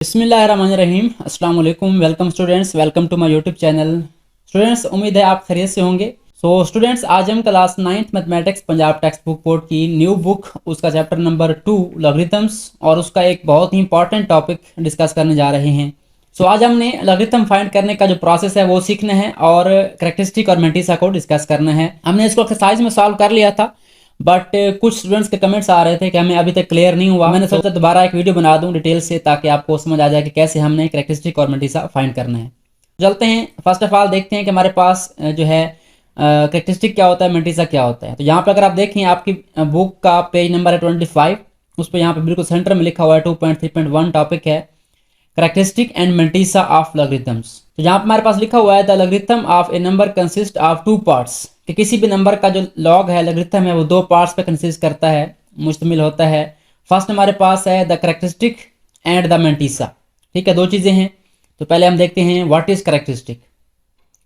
बिस्मिल्लाहिर्रहमानिर्रहीम अस्सलाम वालेकुम। Welcome students, welcome to my YouTube channel. Students, उम्मीद है आप खैरियत से होंगे। स्टूडेंट्स, आज हम class 9th mathematics Punjab text book board की न्यू बुक उसका चैप्टर नंबर 2 लॉगरिथम्स और उसका एक बहुत ही इंपॉर्टेंट टॉपिक डिस्कस करने जा रहे हैं। आज हमने लॉगरिथम फाइंड करने का जो प्रोसेस है वो सीखना है और करैक्टरिस्टिक और मेंटिसा को डिस्कस करना है। हमने इसको एक्सरसाइज में सॉल्व कर लिया था, बट कुछ स्टूडेंट्स के कमेंट्स आ रहे थे कि हमें अभी तक क्लियर नहीं हुआ। मैंने सोचा दोबारा एक वीडियो बना दूं डिटेल से, ताकि आपको समझ आ जाए कि कैसे हमने करैक्टरिस्टिक और मेंटिसा फाइंड करना है। चलते हैं, फर्स्ट ऑफ ऑल देखते हैं कि हमारे पास जो है करैक्टरिस्टिक क्या होता है, मेंटिसा क्या होता है। तो यहाँ पे अगर आप देखें, आपकी बुक का पेज नंबर है 25, उस पर यहाँ पे बिल्कुल सेंटर में लिखा हुआ है 2.3.1 टॉपिक है characteristic and mantissa of logarithms. तो यहाँ पे हमारे पास लिखा हुआ है the logarithm of A number consist of 2 parts, कि किसी भी नंबर का जो लॉग है, लॉगरिथम है, वो 2 पार्ट्स पे कंसिस्ट करता है, मुश्तमिल होता है। फर्स्ट हमारे पास है the characteristic and the mantissa. ठीक है, दो चीज़ें हैं। तो पहले हम देखते हैं what is characteristic.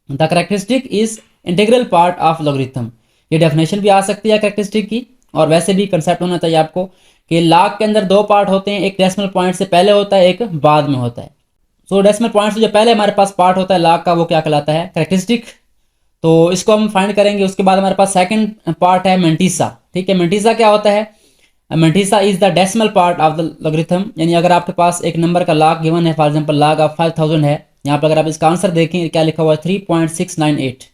The characteristic is integral part of logarithm. ये डेफिनेशन भी आ सकती है करैक्टरिस्टिक की, और वैसे भी कंसेप्ट होना चाहिए आपको कि लॉग के अंदर 2 पार्ट होते हैं, एक डेसिमल पॉइंट से पहले होता है, एक बाद में होता है। डेसिमल पॉइंट से जो पहले हमारे पास पार्ट होता है लॉग का, वो क्या कहलाता है, करैक्टरिस्टिक। तो इसको हम फाइंड करेंगे। उसके बाद हमारे पास सेकंड पार्ट है मेंटिसा। ठीक है, मेंटिसा क्या होता है, mantissa is the decimal part of the logarithm. यानी अगर आपके पास एक नंबर का लॉग गिवन है, फॉर एग्जांपल लॉग ऑफ 5000 है, यहाँ पर अगर आप इसका आंसर देखें क्या लिखा हुआ है 3.698।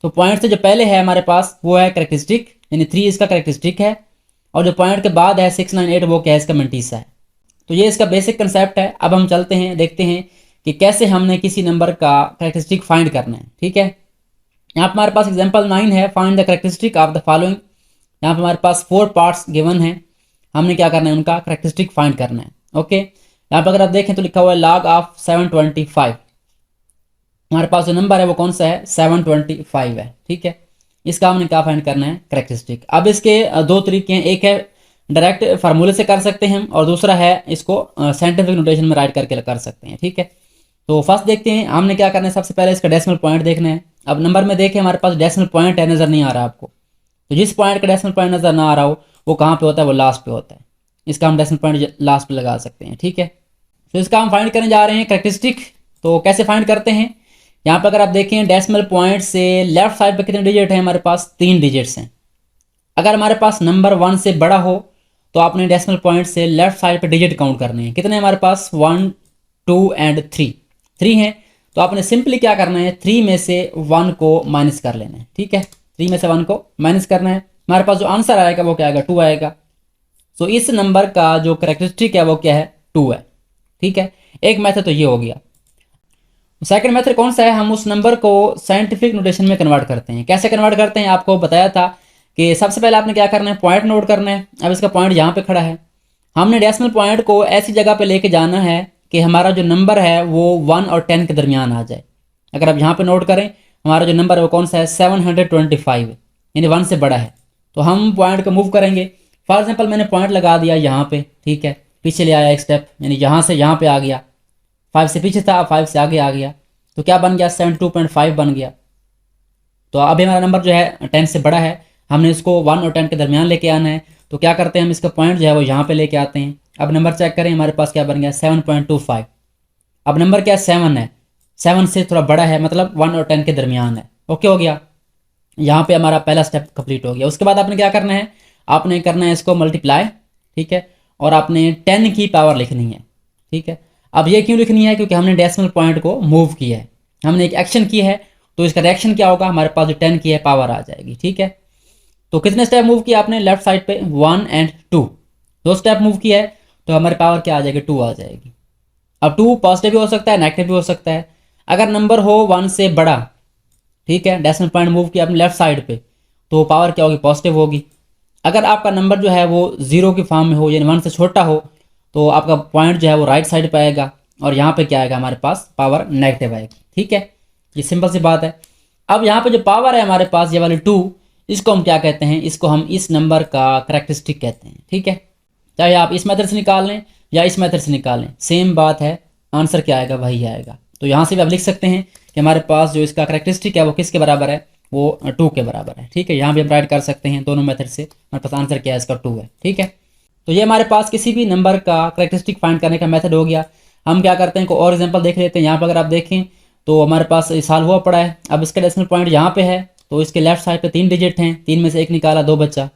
तो पॉइंट से जो पहले है हमारे पास वो है करैक्टरिस्टिक, यानी 3 इसका करैक्टरिस्टिक है, और जो पॉइंट के बाद है 698 वो क्या है, इसका मेंटिसा है। तो ये इसका बेसिक कंसेप्ट है। अब हम चलते हैं, देखते हैं कि कैसे हमने किसी नंबर का करैक्टरिस्टिक फाइंड करना है। ठीक है, यहाँ पर हमारे पास एग्जांपल 9 है, find the characteristic of the following. यहाँ पर हमारे पास 4 पार्ट्स गिवन है, हमने क्या करना है, उनका करैक्टरिस्टिक फाइंड करना है। ओके, यहाँ पर अगर आप देखें तो लिखा हुआ है लॉग ऑफ 725। हमारे पास जो नंबर है वो कौन सा है, 725 है। ठीक है, इसका हमने क्या फाइंड करना है, करैक्टरिस्टिक। अब इसके 2 तरीके हैं, एक है डायरेक्ट फार्मूले से कर सकते हैं हम, और दूसरा है इसको साइंटिफिक नोटेशन में राइट करके कर सकते हैं। ठीक है, तो फर्स्ट देखते हैं हमने क्या करना है। सबसे पहले इसका डेसिमल पॉइंट देखना है। अब नंबर में देखें, हमारे पास डेसिमल पॉइंट है, नज़र नहीं आ रहा आपको। तो जिस पॉइंट का डेसिमल पॉइंट नज़र ना आ रहा हो वो कहाँ पे होता है, वो लास्ट पे होता है। इसका हम डेसिमल पॉइंट लास्ट पे लगा सकते हैं। ठीक है, तो इसका हम फाइंड करने जा रहे हैं करैक्टरिस्टिक। तो कैसे फाइंड करते हैं, यहाँ पर अगर आप देखें डेसिमल पॉइंट से लेफ्ट साइड पे कितने डिजिट हैं, हमारे पास 3 डिजिट्स हैं। अगर हमारे पास नंबर 1 से बड़ा हो तो आपने डेसिमल पॉइंट से लेफ्ट साइड पे डिजिट काउंट करने हैं। कितने हमारे पास, 1 2 एंड 3 हैं। तो आपने सिंपली क्या करना है, 3 में से 1 को माइनस कर लेना है। ठीक है, 3 में से 1 को माइनस करना है। हमारे पास जो आंसर आएगा वो क्या आएगा, 2 आएगा। सो इस नंबर का जो करैक्टरिस्टिक है वो क्या है, 2 है। ठीक है, एक मेथड तो ये हो गया। सेकंड मेथड कौन सा है, हम उस नंबर को साइंटिफिक नोटेशन में कन्वर्ट करते हैं। कैसे कन्वर्ट करते हैं, आपको बताया था कि सबसे पहले आपने क्या करना है, पॉइंट नोट करना है। अब इसका पॉइंट यहाँ पे खड़ा है, हमने डेसिमल पॉइंट को ऐसी जगह पे लेके जाना है कि हमारा जो नंबर है वो 1 और 10 के दरमियान आ जाए। अगर आप यहाँ पे नोट करें, हमारा जो नंबर है वो कौन सा है, 725, यानी 1 से बड़ा है। तो हम पॉइंट को मूव करेंगे। फॉर एग्जाम्पल मैंने पॉइंट लगा दिया यहाँ पे, ठीक है, पीछे ले आया एक स्टेप, यानी यहाँ से यहाँ पे आ गया। 5 से पीछे था, 5 से आगे आ गया, तो क्या बन गया, 72.5 बन गया। तो अभी हमारा नंबर जो है 10 से बड़ा है, हमने इसको 1 और 10 के दरमियान लेके आना है। तो क्या करते हैं, हम इसका पॉइंट जो है वो यहाँ पे लेके आते हैं। अब नंबर चेक करें, हमारे पास क्या बन गया, 7.25। अब नंबर क्या, 7 है, 7 से थोड़ा बड़ा है, मतलब 1 और 10 के दरमियान है। ओके हो गया, यहाँ पे हमारा पहला स्टेप कंप्लीट हो गया। उसके बाद आपने क्या करना है, आपने करना है इसको मल्टीप्लाई। ठीक है, और आपने 10 की पावर लिखनी है। ठीक है, अब ये क्यों लिखनी है, क्योंकि हमने डेसिमल पॉइंट को मूव किया है, हमने एक एक्शन की है। तो इसका रिएक्शन क्या होगा, हमारे पास जो 10 की है पावर आ जाएगी। ठीक है, तो कितने स्टेप मूव किया आपने, लेफ्ट साइड पे 1 और 2, 2 स्टेप मूव किया है, तो हमारी पावर क्या आ जाएगी, 2 आ जाएगी। अब 2 पॉजिटिव भी हो सकता है, नेगेटिव भी हो सकता है। अगर नंबर हो 1 से बड़ा, ठीक है, डेसिमल पॉइंट मूव किया आपने लेफ्ट साइड पे, तो पावर क्या होगी, पॉजिटिव होगी। अगर आपका नंबर जो है वो 0 की फॉर्म में हो, यानी 1 से छोटा हो, तो आपका पॉइंट जो है वो राइट साइड पे आएगा, और यहाँ पे क्या आएगा, हमारे पास पावर नेगेटिव आएगी। ठीक है, ये सिंपल सी बात है। अब यहाँ पे जो पावर है हमारे पास, ये वाली 2, इसको हम क्या कहते हैं, इसको हम इस नंबर का करैक्टरिस्टिक कहते हैं। ठीक है, चाहे आप इस मेथड से निकाल लें या इस मेथड से निकालें, सेम बात है, आंसर क्या आएगा वही आएगा। तो यहाँ से भी आप लिख सकते हैं कि हमारे पास जो इसका करैक्टरिस्टिक है वो किसके बराबर है, वो 2 के बराबर है। ठीक है, यहाँ भी हम राइट कर सकते हैं दोनों मेथड से, हमारे पास आंसर क्या है, इसका 2 है। ठीक है, तो ये हमारे पास किसी भी नंबर का करैक्टरिस्टिक फाइंड करने का मेथड हो गया। हम क्या करते हैं, कोई और एग्जाम्पल देख लेते हैं। यहाँ पर अगर आप देखें तो हमारे पास सॉल्व हुआ पड़ा है। अब इसका डेसिमल पॉइंट यहाँ पे है, तो इसके लेफ्ट साइड पे 3 डिजिट हैं, 3 में से 1 निकाला, 2 बचा।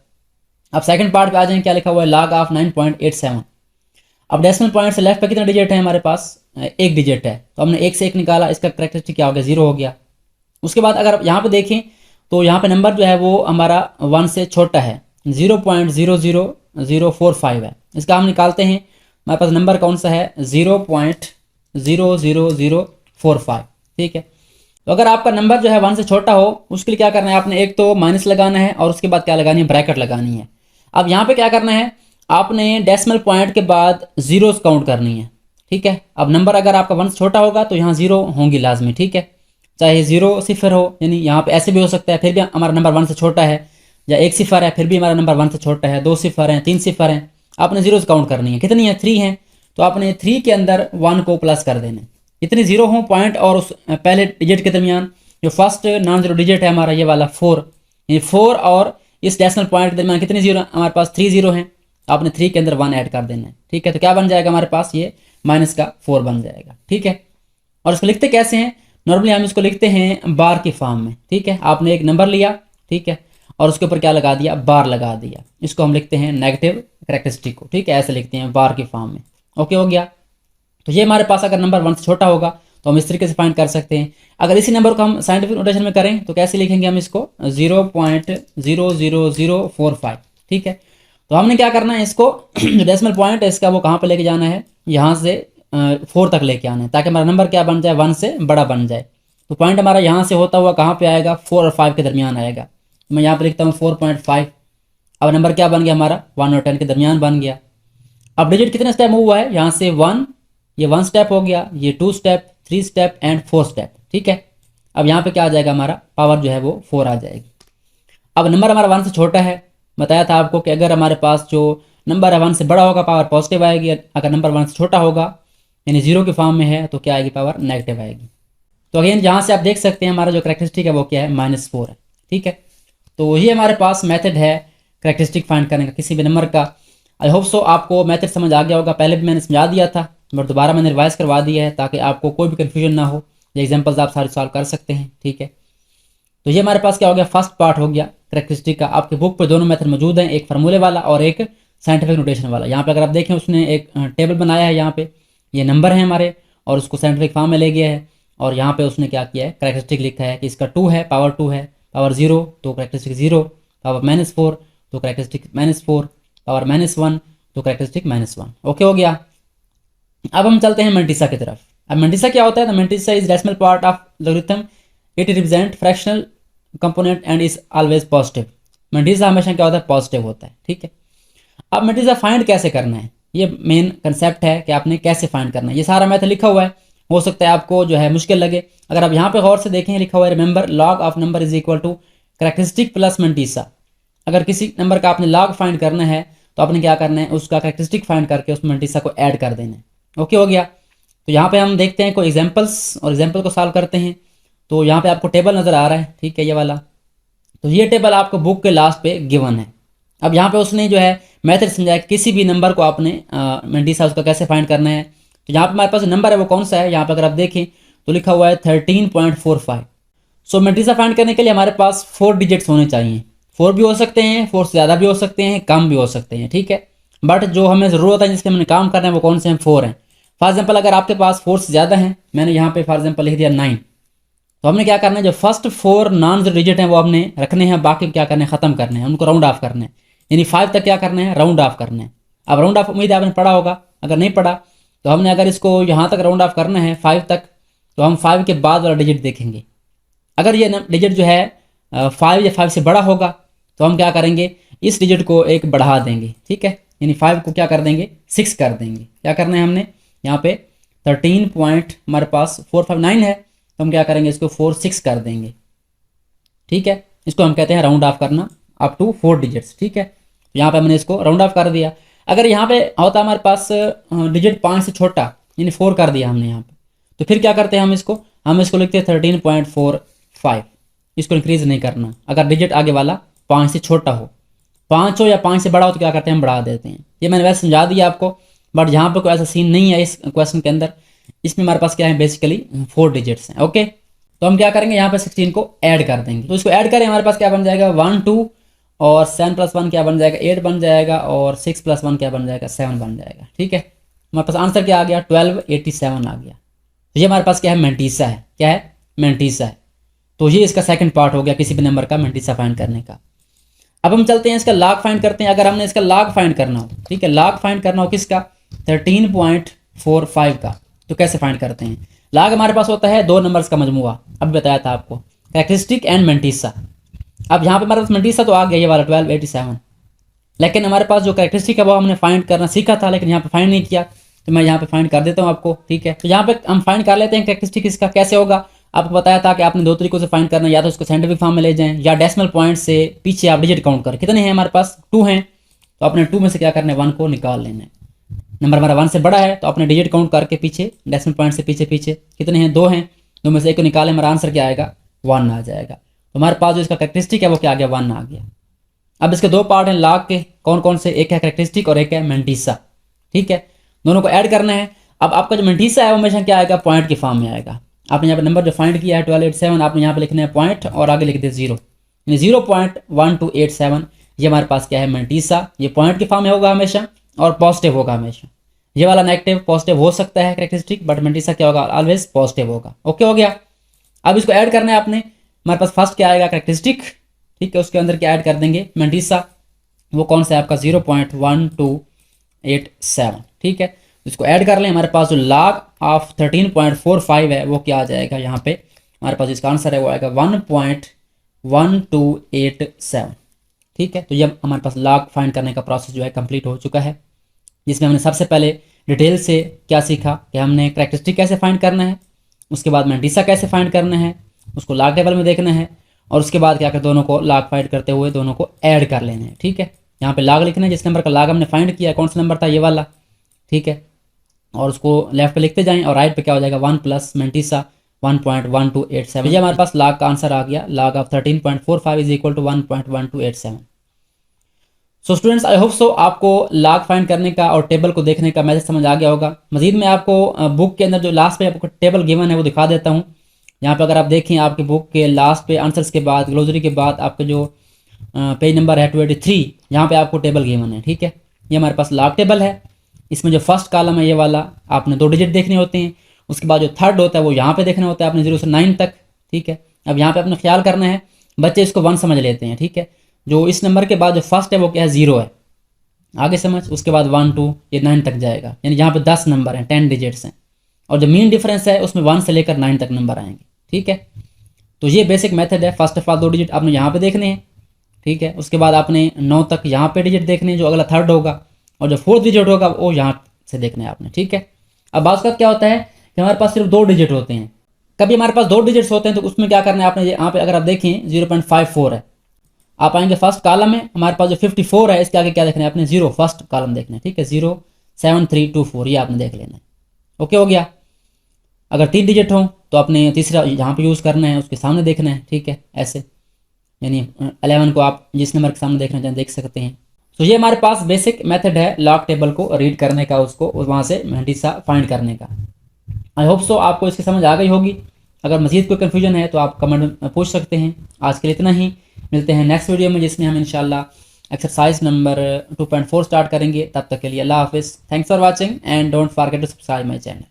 अब सेकंड पार्ट पे आ जाएंगे, क्या लिखा हुआ है, log ऑफ 9.87। अब डेसिमल पॉइंट से लेफ्ट पे कितना डिजिट है हमारे पास, 1 डिजिट है, तो हमने 1 से 1 निकाला, इसका करेक्टरिस्टिक क्या हो गया, 0 हो गया। उसके बाद अगर यहाँ पे देखें तो यहाँ पे नंबर जो है वो हमारा 1 से छोटा है, 0.00045 है। इसका हम निकालते हैं, हमारे पास नंबर कौन सा है, 0.00045, ठीक है। तो अगर आपका नंबर जो है 1 से छोटा हो, उसके लिए क्या करना है, आपने एक तो माइनस लगाना है और उसके बाद क्या लगानी है, ब्रैकेट लगानी है। अब यहाँ पे क्या करना है, आपने डेसिमल पॉइंट के बाद जीरोस काउंट करनी है, ठीक है। अब नंबर अगर आपका 1 से छोटा होगा तो यहाँ 0 होंगी लाजमी, ठीक है। चाहे 0 सिफर हो, यानी यहाँ पे ऐसे भी हो सकता है, फिर भी हमारा नंबर 1 से छोटा है, या 1 सिफर है फिर भी हमारा नंबर 1 से छोटा है, 2 सिफर हैं, 3 सिफर हैं, आपने जीरोस काउंट करनी है। कितनी है, 3 है, तो आपने 3 के अंदर 1 को प्लस कर देना है। इतनी 0 हो पॉइंट और उस पहले डिजिट के दरमियान जो फर्स्ट नॉन जीरो डिजिट है हमारा ये वाला 4, यानी 4 और इस डेसिमल पॉइंट के दरमियान कितनी जीरो, हमारे पास 3 जीरो हैं, आपने 3 के अंदर 1 ऐड कर देना है, ठीक है। तो क्या बन जाएगा हमारे पास, ये माइनस का 4 बन जाएगा, ठीक है। और इसको लिखते कैसे हैं, नॉर्मली हम इसको लिखते हैं बार की फॉर्म में, ठीक है। आपने एक नंबर लिया, ठीक है, और उसके ऊपर क्या लगा दिया, बार लगा दिया। इसको हम लिखते हैं नेगेटिव कैरेक्टरिस्टिक को, ठीक है, ऐसे लिखते हैं बार की फॉर्म में। ओके हो गया। तो ये हमारे पास अगर नंबर 1 से छोटा होगा तो हम इस तरीके से फाइंड कर सकते हैं। अगर इसी नंबर को हम साइंटिफिक नोटेशन में करें तो कैसे लिखेंगे हम इसको, 0.00045, ठीक है। तो हमने क्या करना है, इसको जो डेसिमल पॉइंट है इसका वो कहाँ पे लेके जाना है, यहाँ से 4 तक लेके आना है, ताकि हमारा नंबर क्या बन जाए, 1 से बड़ा बन जाए। तो पॉइंट हमारा यहाँ से होता हुआ कहाँ पे आएगा, 4 और 5 के दरमियान आएगा। तो मैं यहाँ पे लिखता हूँ 4.5। अब नंबर क्या बन गया हमारा, 1 और 10 के दरमियान बन गया। अब डिजिट कितने स्टेप मूव हुआ है, यहाँ से 1, ये 1 स्टेप हो गया, ये 2 स्टेप, 3 स्टेप एंड 4 स्टेप, ठीक है। अब यहाँ पे क्या आ जाएगा, हमारा पावर जो है वो 4 आ जाएगी। अब नंबर हमारा 1 से छोटा है, बताया था आपको कि अगर हमारे पास जो नंबर है 1 से बड़ा होगा पावर पॉजिटिव आएगी, अगर नंबर 1 से छोटा होगा यानी 0 की फॉर्म में है तो क्या आएगी, पावर नेगेटिव आएगी। तो अगेन यहाँ से आप देख सकते हैं हमारा जो करेक्टरिस्टिक है वो क्या है, -4 है, ठीक है। तो ये हमारे पास मेथड है करेक्टरिस्टिक फाइंड करने का किसी भी नंबर का। आई होप सो आपको मेथड समझ आ गया होगा, पहले भी मैंने समझा दिया था बट दोबारा मैंने रिवाइज करवा दिया है ताकि आपको कोई भी कन्फ्यूजन ना हो, ये एग्जाम्पल्स आप सारे सॉल्व कर सकते हैं, ठीक है। तो ये हमारे पास क्या हो गया, फर्स्ट पार्ट हो गया करेक्टरिस्टिक का। आपके बुक पे दोनों मेथड मौजूद हैं, एक फार्मूले वाला और एक साइंटिफिक नोटेशन वाला। यहाँ पे अगर आप देखें उसने एक टेबल बनाया है, यहाँ पे ये नंबर है हमारे और उसको साइंटिफिक फॉर्म में ले गया है, और यहाँ पे उसने क्या किया है, करेक्टरिस्टिक लिखा है कि इसका 2 है, पावर 2 है, पावर 0 तो करेक्टरिस्टिक 0, पावर -4 तो करेक्टरिस्टिक -4, पावर -1 तो करेक्टरिस्टिक -1। ओके हो गया। अब हम चलते हैं मंटिसा की तरफ। अब मंटिसा क्या होता है, mantissa is decimal part of logarithm, it represent fractional component and is always positive. Mantissa हमेशा क्या होता है, पॉजिटिव होता है, ठीक है। अब मंटिसा फाइंड कैसे करना है, ये मेन कंसेप्ट है कि आपने कैसे फाइंड करना है। ये सारा मैथड लिखा हुआ है, हो सकता है आपको जो है मुश्किल लगे। अगर आप यहाँ पे गौर से देखें, लिखा हुआ है remember log of number is equal to characteristic plus mantissa. अगर किसी नंबर का आपने लॉग फाइंड करना है तो आपने क्या करना है, उसका करेक्टरिस्टिक फाइंड करके उस मंटिसा को ऐड कर देना है। ओके हो गया। तो यहाँ पे हम देखते हैं कोई एग्जांपल्स और एग्जांपल को सॉल्व करते हैं। तो यहाँ पे आपको टेबल नज़र आ रहा है, ठीक है, ये वाला। तो ये टेबल आपको बुक के लास्ट पे गिवन है। अब यहाँ पे उसने जो है मेथड समझाया कि किसी भी नंबर को आपने मंटिसा उसका कैसे फाइंड करना है। तो यहाँ पे हमारे पास नंबर है वो कौन सा है, यहाँ पे अगर आप देखें तो लिखा हुआ है 13.45। सो मंटिसा फाइंड करने के लिए हमारे पास 4 डिजिट्स होने चाहिए। 4 भी हो सकते हैं, 4 से ज़्यादा भी हो सकते हैं, कम भी हो सकते हैं, ठीक है। बट जो हमें ज़रूरत है जिसके हमने काम करना है वो कौन से हैं, 4 हैं। फॉर एग्जाम्पल अगर आपके पास 4 से ज़्यादा हैं, मैंने यहाँ पे फॉर एग्जाम्पल लिख दिया 9, तो हमने क्या करना है, जो फर्स्ट 4 नॉन जीरो डिजिट हैं वो हमने रखने हैं, बाकी क्या करने हैं, ख़त्म करने हैं, उनको राउंड ऑफ करने हैं। यानी 5 तक क्या करना है, राउंड ऑफ करना है। अब राउंड ऑफ उम्मीद है आपने पढ़ा होगा, अगर नहीं पढ़ा तो हमने अगर इसको यहाँ तक राउंड ऑफ करना है 5 तक, तो हम 5 के बाद वाला डिजिट देखेंगे। अगर ये डिजिट जो है 5 या 5 से बड़ा होगा तो हम क्या करेंगे, इस डिजिट को एक बढ़ा देंगे, ठीक है। यानी 5 को क्या कर देंगे, 6 कर देंगे। क्या करना है हमने, यहाँ पे 13 पॉइंट हमारे पास 459 है, तो हम क्या करेंगे, इसको 4 6 कर देंगे, ठीक है। इसको हम कहते हैं राउंड ऑफ करना अप टू 4 डिजिट्स, ठीक है। तो यहाँ पे हमने इसको राउंड ऑफ कर दिया। अगर यहाँ पे होता हमारे पास डिजिट 5 से छोटा, यानी 4 कर दिया हमने यहाँ पे, तो फिर क्या करते हैं हम इसको लिखते हैं 13.45। इसको इंक्रीज नहीं करना। अगर डिजिट आगे वाला 5 से छोटा हो, 5 हो या 5 से बड़ा हो तो क्या करते हैं, हम बढ़ा देते हैं। ये मैंने वैसे समझा दिया आपको, बट यहाँ पर कोई ऐसा सीन नहीं है इस क्वेश्चन के अंदर इसमें हमारे पास क्या है, बेसिकली 4 डिजिट्स हैं। ओके, तो हम क्या करेंगे, यहाँ पे 16 को ऐड कर देंगे। तो इसको ऐड करें, हमारे पास क्या बन जाएगा 1 2, और 7 + 1 क्या बन जाएगा 8 बन जाएगा, और 6 + 1 क्या बन जाएगा 7 बन जाएगा। ठीक है, हमारे पास आंसर क्या आ गया 1287 आ गया। तो ये हमारे पास क्या है, मेंटीसा है। क्या है, मेंटीसा है। तो ये इसका सेकंड पार्ट हो गया किसी भी नंबर का मेंटीसा फाइंड करने का। अब हम चलते हैं इसका लॉग फाइंड करते हैं। अगर हमने इसका लॉग फाइंड करना हो, ठीक है, लॉग फाइंड करना हो किसका, 13.45 का, तो कैसे फाइंड करते हैं। लॉग हमारे पास होता है 2 नंबर्स का मजमुआ, अभी बताया था आपको, कैरेक्टरिस्टिक एंड मेंटीसा। अब यहाँ पे हमारे पास मेंटीसा तो आ गया ये वाला 1287, लेकिन हमारे पास जो कैरेक्टरिस्टिक है वो हमने फाइंड करना सीखा था, लेकिन यहाँ पे फाइंड नहीं किया, तो मैं यहाँ पे फाइंड कर देता हूँ आपको। ठीक है, तो यहाँ पे हम फाइंड कर लेते हैं कैरेक्टरिस्टिक इसका कैसे होगा। आपको बताया था कि आपने 2 तरीकों से फाइंड करना, या तो उसको साइंटिफिक फॉर्म में ले जाएं, या डेसिमल पॉइंट से पीछे आप डिजिट काउंट करें। कितने हैं हमारे पास, 2 हैं, तो अपने 2 में से क्या करना है, 1 को निकाल लेना है। नंबर हमारा 1 से बड़ा है तो अपने डिजिट काउंट करके पीछे डेसिमल पॉइंट से पीछे पीछे कितने हैं, 2 हैं, 2 में से 1 को निकाले, हमारा आंसर क्या आएगा 1 आ जाएगा। तो हमारे पास जो इसका कैरेक्टरिस्टिक है वो क्या आ गया 1 आ गया। अब इसके 2 पार्ट हैं लॉग के, कौन कौन से, एक है कैरेक्टरिस्टिक और एक है मेंटीसा। ठीक है, दोनों को ऐड करना है। अब आपका जो मेंटीसा है वो हमेशा क्या आएगा, पॉइंट की फॉर्म में आएगा। आपने यहाँ पे नंबर जो फाइंड किया है 1287, आपने यहाँ पे लिखना है पॉइंट और आगे लिख दे 0, यानी 0.1287। ये हमारे पास क्या है मेंटीसा, ये पॉइंट की फॉर्म में होगा हमेशा और पॉजिटिव होगा हमेशा। ये वाला नेगेटिव पॉजिटिव हो सकता है कैरेक्टरिस्टिक, बट मेंटीसा क्या होगा, ऑलवेज पॉजिटिव होगा। ओके हो गया। अब इसको ऐड करना है आपने, हमारे पास फर्स्ट क्या आएगा कैरेक्टरिस्टिक, ठीक है, उसके अंदर क्या ऐड कर देंगे मेंटीसा, वो कौन सा है आपका 0.1287। ठीक है, इसको ऐड कर लें, हमारे पास जो लॉग ऑफ 13.45 है वो क्या आ जाएगा, यहाँ पे हमारे पास इसका आंसर है वो आएगा 1.1287। ठीक है, तो ये हमारे पास लॉग फाइंड करने का प्रोसेस जो है कंप्लीट हो चुका है, जिसमें हमने सबसे पहले डिटेल से क्या सीखा कि हमने कैरेक्टरिस्टिक कैसे फाइंड करना है, उसके बाद मेंटीसा कैसे फाइंड करना है, उसको लॉग टेबल में देखना है, और उसके बाद क्या कर दोनों को लॉग फाइंड करते हुए दोनों को ऐड कर लेना है। ठीक है, यहाँ पे लॉग लिखना है, जिस नंबर का लॉग हमने फाइंड किया कौन सा नंबर था, ये वाला। ठीक है, और उसको लेफ्ट पे लिखते जाएं और राइट पे क्या हो जाएगा 1 प्लस मेंटीसा 1.1287। ये हमारे पास लॉग का आंसर आ गया, log of 13.45 is equal to 1.1287। So students, I hope so आपको लॉग फाइंड करने का और टेबल को देखने का मैसेज समझ आ गया होगा। मजीद मैं आपको बुक के अंदर जो लास्ट पे आपको टेबल गिवन है वो दिखा देता हूँ। यहाँ पे अगर आप देखें, आपकी बुक के लास्ट पे आंसर्स के बाद ग्लोसरी के बाद आपका जो पेज नंबर है 283, यहाँ पे आपको टेबल गिवन है। ठीक है, ये हमारे पास लॉग टेबल है। इसमें जो फर्स्ट कॉलम है ये वाला, आपने 2 डिजिट देखने होते हैं। उसके बाद जो थर्ड होता है वो यहाँ पे देखना होता है आपने 0 से 9 तक। ठीक है, अब यहाँ पे अपने ख्याल करना है, बच्चे इसको 1 समझ लेते हैं। ठीक है, जो इस नंबर के बाद जो फर्स्ट है वो क्या है 0 है, आगे समझ, उसके बाद 1 2 ये 9 तक जाएगा, यानी यहाँ पे 10 नंबर हैं, 10 डिजिट्स हैं, और जो मीन डिफरेंस है उसमें 1 से लेकर 9 तक नंबर आएंगे। ठीक है, तो ये बेसिक मेथड है। फर्स्ट ऑफ ऑल 2 डिजिट आपने यहाँ पे देखने हैं। ठीक है, उसके बाद आपने 9 तक यहाँ पे डिजिट देखने हैं, जो अगला थर्ड होगा, और जो 4th डिजिट होगा वो यहाँ से देखना है आपने। ठीक है, अब बात का क्या होता है कि हमारे पास सिर्फ 2 डिजिट होते हैं। कभी हमारे पास 2 डिजिट्स होते हैं तो उसमें क्या करना है आपने, यहाँ पे अगर आप देखें 0.54 है, आप आएंगे फर्स्ट कॉलम में, हमारे पास जो 54 है इसके आगे क्या देखना है आपने 0, फर्स्ट कॉलम देखना है। ठीक है, 0 7 3 2 4 ये आपने देख लेना है। ओके हो गया। अगर 3 डिजिट हो तो आपने तीसरा यहाँ पे यूज़ करना है, उसके सामने देखना है। ठीक है, ऐसे, यानी 11 को आप जिस नंबर के सामने देखना चाहें देख सकते हैं। तो ये हमारे पास बेसिक मेथड है लॉग टेबल को रीड करने का, उसको वहाँ से मेंटीसा फाइंड करने का। आई होप सो आपको इसकी समझ आ गई होगी। अगर मज़ीद कोई कन्फ्यूजन है तो आप कमेंट में पूछ सकते हैं। आज के लिए इतना ही, मिलते हैं नेक्स्ट वीडियो में जिसमें हम इंशाल्लाह एक्सरसाइज नंबर 2.4 स्टार्ट करेंगे। तब तक के लिए अल्लाह हाफिज़। Thanks for watching and don't forget to subscribe my channel.